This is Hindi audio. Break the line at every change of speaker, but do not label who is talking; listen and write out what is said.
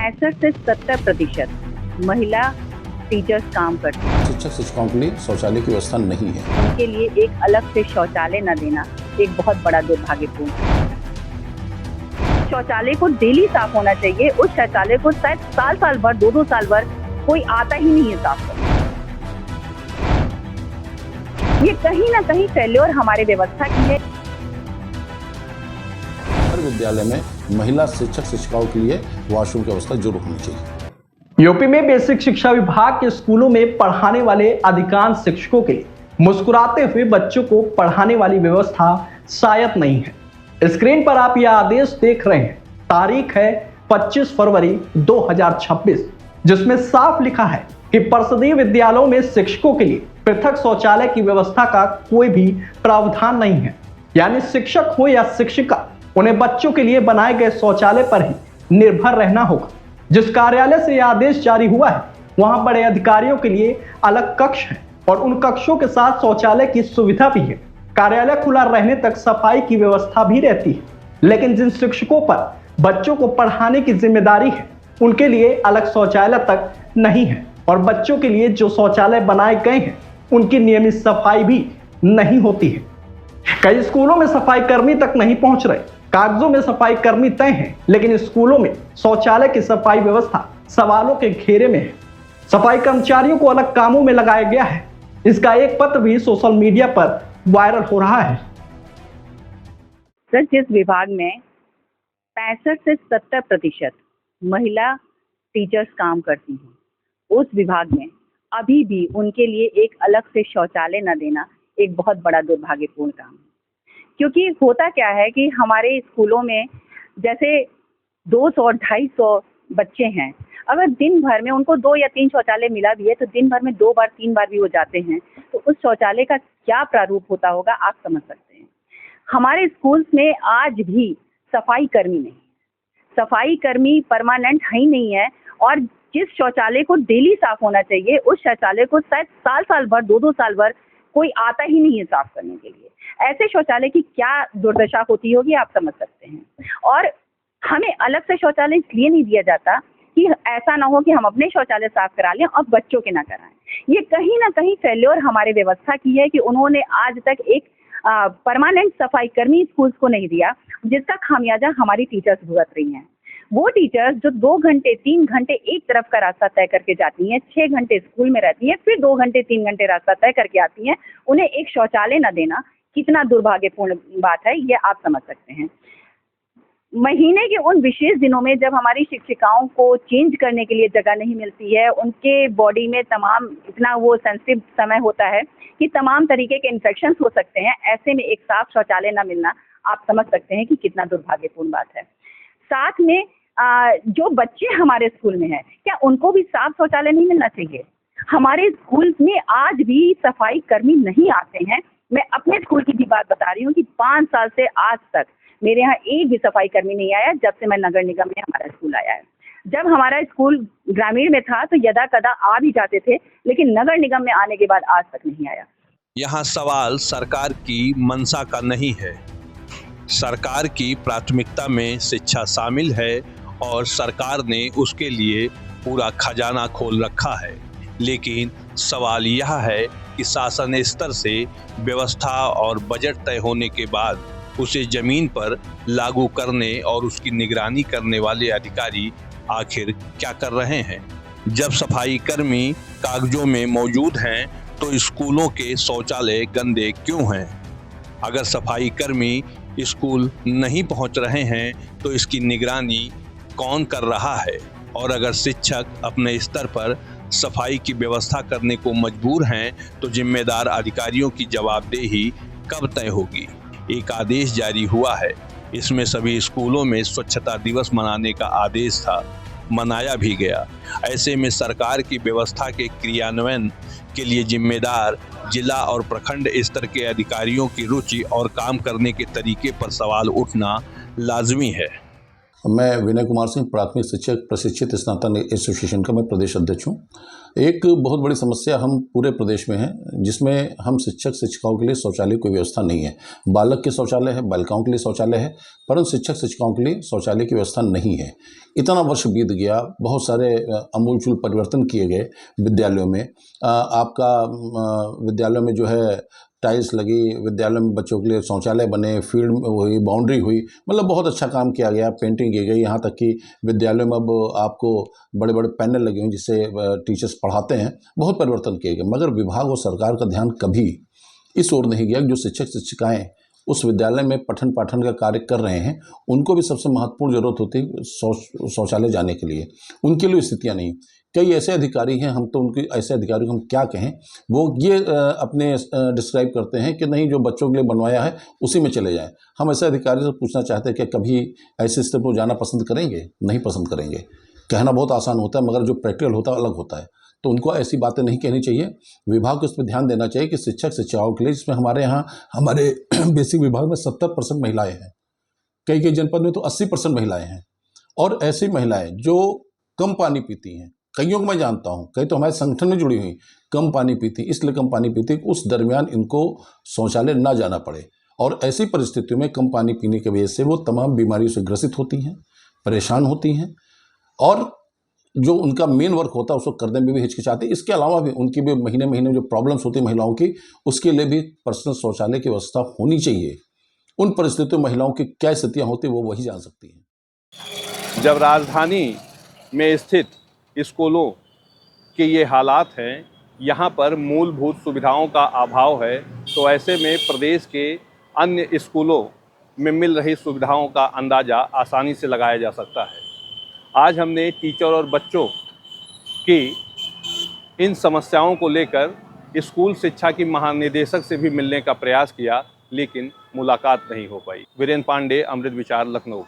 65 से 70% महिला टीचर्स काम करती हैं।
शिक्षक शिक्षकों के लिए शौचालय की व्यवस्था नहीं है।
उनके लिए एक अलग से शौचालय न देना एक बहुत बड़ा दुर्भाग्यपूर्ण है। शौचालय को डेली साफ होना चाहिए। उस शौचालय को शायद साल भर 2-2 साल भर कोई आता ही नहीं है साफ करने। ये कहीं ना कहीं फेल्योर हमारे व्यवस्था की है।
हर विद्यालय में महिला शिक्षक शिक्षिकाओं के लिए वॉशरूम की व्यवस्था जरूर होनी चाहिए।
यूपी में बेसिक शिक्षा विभाग के स्कूलों में पढ़ाने वाले अधिकांश शिक्षकों के लिए मुस्कुराते हुए बच्चों को पढ़ाने वाली व्यवस्था शायद नहीं है। स्क्रीन पर आप यह आदेश देख रहे हैं। तारीख है 25 फरवरी 2026, जिसमें साफ लिखा है कि परिषदीय विद्यालयों में शिक्षकों के लिए पृथक शौचालय की व्यवस्था का कोई भी प्रावधान नहीं है। यानी शिक्षक हो या शिक्षिका, उन्हें बच्चों के लिए बनाए गए शौचालय पर ही निर्भर रहना होगा। जिस कार्यालय से यह आदेश जारी हुआ है, वहां बड़े अधिकारियों के लिए अलग कक्ष है और उन कक्षों के साथ शौचालय की सुविधा भी है। कार्यालय खुला रहने तक सफाई की व्यवस्था भी रहती है। लेकिन जिन शिक्षकों पर बच्चों को पढ़ाने की जिम्मेदारी है, उनके लिए अलग शौचालय तक नहीं है और बच्चों के लिए जो शौचालय बनाए गए हैं, उनकी नियमित सफाई भी नहीं होती है। कई स्कूलों में सफाई कर्मी तक नहीं पहुंच रहे। कागजों में सफाई कर्मी तय हैं, लेकिन स्कूलों में शौचालय की सफाई व्यवस्था सवालों के घेरे में है। सफाई कर्मचारियों को अलग कामों में लगाया गया है। इसका एक पत्र भी सोशल मीडिया पर वायरल हो रहा है।
सर, जिस विभाग में 65 से 70% महिला टीचर्स काम करती हैं, उस विभाग में अभी भी उनके लिए एक अलग से शौचालय न देना एक बहुत बड़ा दुर्भाग्यपूर्ण काम है। क्योंकि होता क्या है कि हमारे स्कूलों में जैसे 200-250 बच्चे हैं, अगर दिन भर में उनको 2 या 3 शौचालय मिला भी है तो दिन भर में 2 बार 3 बार भी वो जाते हैं, तो उस शौचालय का क्या प्रारूप होता होगा आप समझ सकते हैं। हमारे स्कूल्स में आज भी सफाई कर्मी नहीं, सफाई कर्मी परमानेंट है ही नहीं है। और जिस शौचालय को डेली साफ होना चाहिए, उस शौचालय को शायद साल भर 2-2 साल भर कोई आता ही नहीं है साफ करने के लिए। ऐसे शौचालय की क्या दुर्दशा होती होगी आप समझ सकते हैं। और हमें अलग से शौचालय इसलिए नहीं दिया जाता कि ऐसा ना हो कि हम अपने शौचालय साफ करा लें और बच्चों के ना कराएं। ये कहीं ना कहीं फेल्योर हमारे व्यवस्था की है कि उन्होंने आज तक एक परमानेंट सफाई कर्मी स्कूल्स को नहीं दिया, जिसका खामियाजा हमारी टीचर्स भुगत रही हैं। वो टीचर्स जो 2 घंटे 3 घंटे एक तरफ का रास्ता तय करके जाती हैं, 6 घंटे स्कूल में रहती हैं, फिर 2 घंटे 3 घंटे रास्ता तय करके आती हैं, उन्हें एक शौचालय न देना कितना दुर्भाग्यपूर्ण बात है, ये आप समझ सकते हैं। महीने के उन विशेष दिनों में जब हमारी शिक्षिकाओं को चेंज करने के लिए जगह नहीं मिलती है, उनके बॉडी में तमाम इतना वो सेंसिटिव समय होता है कि तमाम तरीके के इन्फेक्शंस हो सकते हैं, ऐसे में एक साफ शौचालय न मिलना आप समझ सकते हैं कि कितना दुर्भाग्यपूर्ण बात है। साथ में जो बच्चे हमारे स्कूल में हैं, क्या उनको भी साफ शौचालय नहीं मिलना चाहिए? हमारे स्कूल में आज भी सफाई कर्मी नहीं आते हैं। मैं अपने स्कूल की भी बात बता रही हूँ कि 5 साल से आज तक मेरे यहाँ एक भी सफाई कर्मी नहीं आया जब से मैं नगर निगम में हमारा स्कूल आया है। जब हमारा स्कूल ग्रामीण में था तो यदा कदा आ भी जाते थे, लेकिन नगर निगम में आने के बाद आज तक नहीं आया।
यहाँ सवाल सरकार की मंशा का नहीं है। सरकार की प्राथमिकता में शिक्षा शामिल है और सरकार ने उसके लिए पूरा खजाना खोल रखा है। लेकिन सवाल यह है कि शासन स्तर से व्यवस्था और बजट तय होने के बाद उसे जमीन पर लागू करने और उसकी निगरानी करने वाले अधिकारी आखिर क्या कर रहे हैं। जब सफाई कर्मी कागजों में मौजूद हैं तो स्कूलों के शौचालय गंदे क्यों हैं? अगर सफाई कर्मी स्कूल नहीं पहुंच रहे हैं तो इसकी निगरानी कौन कर रहा है? और अगर शिक्षक अपने स्तर पर सफाई की व्यवस्था करने को मजबूर हैं तो जिम्मेदार अधिकारियों की जवाबदेही कब तय होगी? एक आदेश जारी हुआ है, इसमें सभी स्कूलों में स्वच्छता दिवस मनाने का आदेश था, मनाया भी गया। ऐसे में सरकार की व्यवस्था के क्रियान्वयन के लिए जिम्मेदार जिला और प्रखंड स्तर के अधिकारियों की रुचि और काम करने के तरीके पर सवाल उठना लाजमी है।
मैं विनय कुमार सिंह, प्राथमिक शिक्षक प्रशिक्षित स्नातक एसोसिएशन का मैं प्रदेश अध्यक्ष हूँ। एक बहुत बड़ी समस्या हम पूरे प्रदेश में है, जिसमें हम शिक्षक शिक्षिकाओं के लिए शौचालय की व्यवस्था नहीं है। बालक के शौचालय है, बालिकाओं के लिए शौचालय है, परंतु शिक्षक शिक्षिकाओं के लिए शौचालय की व्यवस्था नहीं है। इतना वर्ष बीत गया, बहुत सारे आमूलचूल परिवर्तन किए गए विद्यालयों में। आपका विद्यालय में जो है टाइल्स लगी, विद्यालय में बच्चों के लिए शौचालय बने, फील्ड हुई, बाउंड्री हुई, मतलब बहुत अच्छा काम किया गया, पेंटिंग की गई। यहाँ तक कि विद्यालय में अब आपको बड़े बड़े पैनल लगे हुए जिससे टीचर्स पढ़ाते हैं। बहुत परिवर्तन किए गए, मगर विभाग और सरकार का ध्यान कभी इस ओर नहीं गया कि जो शिक्षक शिक्षिकाएँ उस विद्यालय में पठन पाठन का कार्य कर रहे हैं, उनको भी सबसे महत्वपूर्ण जरूरत होती है शौचालय जाने के लिए। उनके लिए स्थितियाँ नहीं। कई ऐसे अधिकारी हैं, हम तो उनके ऐसे अधिकारी को हम क्या कहें, वो ये अपने डिस्क्राइब करते हैं कि नहीं, जो बच्चों के लिए बनवाया है उसी में चले जाएं। हम ऐसे अधिकारी से पूछना चाहते हैं कि कभी ऐसे स्तर पर जाना पसंद करेंगे? नहीं पसंद करेंगे। कहना बहुत आसान होता है, मगर जो प्रैक्टिकल होता है अलग होता है। तो उनको ऐसी बातें नहीं कहनी चाहिए। विभाग को इस पर ध्यान देना चाहिए कि शिक्षक शिक्षिकाओं के लिए, जिसमें हमारे यहाँ हमारे बेसिक विभाग में 70% महिलाएँ हैं, कई कई जनपद में तो 80% महिलाएँ हैं। और ऐसी महिलाएँ जो कम पानी पीती हैं, कईयों को मैं जानता हूँ, कई तो हमारे संगठन में जुड़ी हुई, कम पानी पीती, इसलिए कम पानी पीती उस दरमियान इनको शौचालय ना जाना पड़े। और ऐसी परिस्थितियों में कम पानी पीने की वजह से वो तमाम बीमारियों से ग्रसित होती हैं, परेशान होती हैं, और जो उनका मेन वर्क होता है उसको करने में भी हिचकिचाती। इसके अलावा भी उनकी भी महीने महीने जो प्रॉब्लम्स होती है महिलाओं की, उसके लिए भी पर्सनल शौचालय की व्यवस्था होनी चाहिए। उन परिस्थितियों में महिलाओं की क्या स्थितियाँ होती है वो वही जान सकती हैं।
जब राजधानी में स्थित स्कूलों के ये हालात हैं, यहाँ पर मूलभूत सुविधाओं का अभाव है, तो ऐसे में प्रदेश के अन्य स्कूलों में मिल रही सुविधाओं का अंदाज़ा आसानी से लगाया जा सकता है। आज हमने टीचर और बच्चों की इन समस्याओं को लेकर स्कूल शिक्षा की महानिदेशक से भी मिलने का प्रयास किया, लेकिन मुलाकात नहीं हो पाई। वीरेंद्र पांडे, अमृत विचार, लखनऊ।